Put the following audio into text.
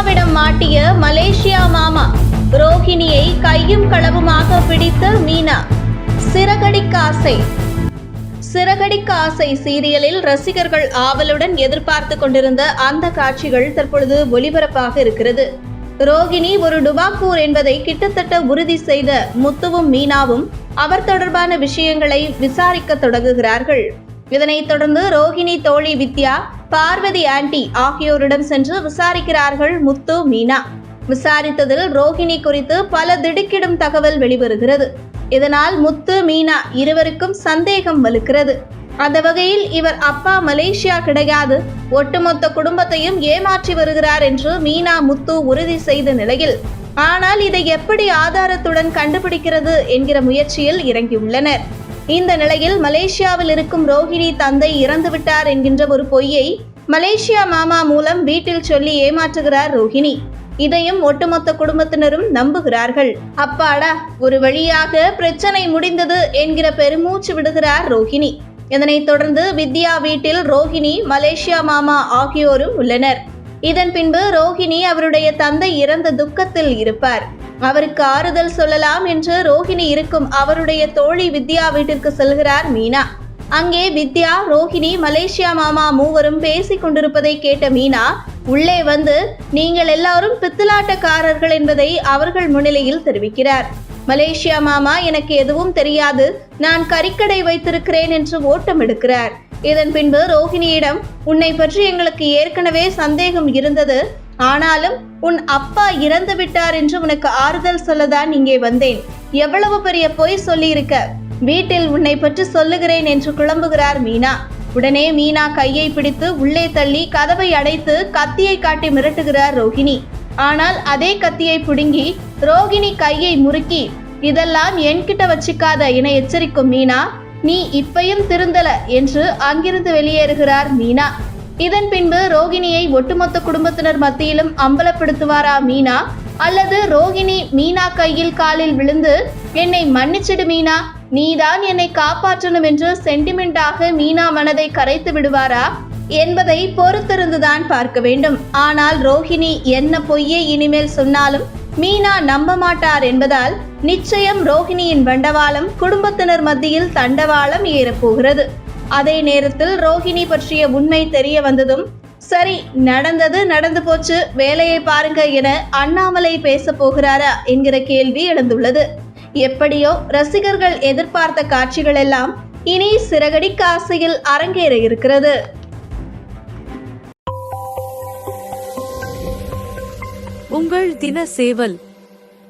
மீனாவிடம் மாட்டிய மலேசியா மாமா. ரோஹிணியை கையும் களவுமாக பிடித்த மீனா. சிறகடிக்க ஆசை. சிறகடிக்க ஆசை சீரியலில் ரசிகர்கள் ஆவலுடன் எதிர்பார்த்து கொண்டிருந்த அந்த காட்சிகள் தற்பொழுது ஒளிபரப்பாக இருக்கிறது. ரோஹிணி ஒரு டுபாக்கூர் என்பதை கிட்டத்தட்ட உறுதி செய்த முத்துவும் மீனாவும் அவர் தொடர்பான விஷயங்களை விசாரிக்க தொடங்குகிறார்கள். இதனைத் தொடர்ந்து ரோஹிணி தோழி வித்யா, பார்வதி ஆண்டி ஆகியோரிடம் சென்று விசாரிக்கிறார்கள் முத்து, மீனா. விசாரித்ததில் ரோஹிணி குறித்து பல திடுக்கிடும் தகவல் வெளிவருகிறது. இதனால் முத்து, மீனா இருவருக்கும் சந்தேகம் வலுக்கிறது. அந்த வகையில் இவர் அப்பா மலேசியா கிடையாது, ஒட்டுமொத்த குடும்பத்தையும் ஏமாற்றி வருகிறார் என்று மீனா, முத்து உறுதி செய்த நிலையில், ஆனால் இதை எப்படி ஆதாரத்துடன் கண்டுபிடிக்கிறது என்கிற முயற்சியில் இறங்கியுள்ளனர். இந்த நிலையில் மலேசியாவில் இருக்கும் ரோஹிணி தந்தை இறந்துவிட்டார் என்கின்ற ஒரு பொய்யை மலேசியா மாமா மூலம் வீட்டில் சொல்லி ஏமாற்றுகிறார் ரோஹிணி. இதையும் ஒட்டுமொத்த குடும்பத்தினரும் நம்புகிறார்கள். அப்பாடா, ஒரு வழியாக பிரச்சனை முடிந்தது என்கிற பெருமூச்சு விடுகிறார் ரோஹிணி. இதனைத் தொடர்ந்து வித்யா வீட்டில் ரோஹிணி, மலேசியா மாமா ஆகியோரும் உள்ளனர். இதன் பின்பு ரோஹிணி அவருடைய தந்தை இறந்த துக்கத்தில் இருப்பார். அவருக்கு ஆறுதல் சொல்லலாம் என்று ரோஹிணி இருக்கும் அவருடைய தோழி வித்யா வீட்டிற்கு செல்கிறார் மீனா. அங்கே வித்யா, ரோஹிணி, மலேசியா மாமா மூவரும் பேசிக் கொண்டிருப்பதை கேட்ட மீனா உள்ளே வந்து நீங்கள் எல்லாரும் பித்தலாட்டக்காரர்கள் என்பதை அவர்கள் முன்னிலையில் தெரிவிக்கிறார். மலேசியா மாமா எனக்கு எதுவும் தெரியாது, நான் கறிக்கடை வைத்திருக்கிறேன் என்று ஓட்டம் எடுக்கிறார். இதன் பின்பு ரோஹிணியிடம், உன்னை பற்றி எங்களுக்கு ஏற்கனவே சந்தேகம் இருந்தது, ஆனாலும் உன் அப்பா இறந்து விட்டார் என்று உனக்கு ஆறுதல் சொல்லதான் இங்கே வந்தேன். எவ்வளவு பெரிய பொய் சொல்லியிருக்க, வீட்டில் உன்னை பற்றி சொல்லுகிறேன் என்று குழம்புகிறார் மீனா. உடனே மீனா கையை பிடித்து உள்ளே தள்ளி கதவை அடைத்து கத்தியை காட்டி மிரட்டுகிறார் ரோஹிணி. ஆனால் அதே கத்தியை பிடுங்கி ரோஹிணி கையை முறுக்கி, இதெல்லாம் என்கிட்ட வச்சுக்காத என எச்சரிக்கும் மீனா. நீ இப்பையும் திருந்தல என்று அங்கிருந்து வெளியேறுகிறார் மீனா. இதன் பின்பு ரோஹிணியை ஒட்டுமொத்த குடும்பத்தினர் மத்தியிலும் அம்பலப்படுத்துவாரா மீனா, அல்லது ரோஹிணி மீனா கையில் காலில் விழுந்து என்னை மன்னிச்சிடு மீனா, நீதான் என்னை காப்பாற்றணும் என்று சென்டிமெண்டாக மீனா மனதை கரைத்து விடுவாரா என்பதை பொறுத்திருந்துதான் பார்க்க வேண்டும். ஆனால் ரோஹிணி என்ன பொய்யை இனிமேல் சொன்னாலும் மீனா நம்ப மாட்டார் என்பதால் நிச்சயம் ரோஹிணியின் வண்டவாளம் குடும்பத்தினர் மத்தியில் தண்டவாளம் ஏறப்போகிறது. அதே நேரத்தில் ரோஹிணி பற்றிய உண்மை தெரிய வந்ததும், சரி நடந்தது நடந்து போச்சு, வேலையை பாருங்க என அண்ணாமலை பேச போகிறாரா என்கிற கேள்வி எழுந்துள்ளது. எப்படியோ ரசிகர்கள் எதிர்பார்த்த காட்சிகள் எல்லாம் இனி சிறகடிக்க ஆசையில் அரங்கேற இருக்கிறது. உங்கள் தின சேவல்.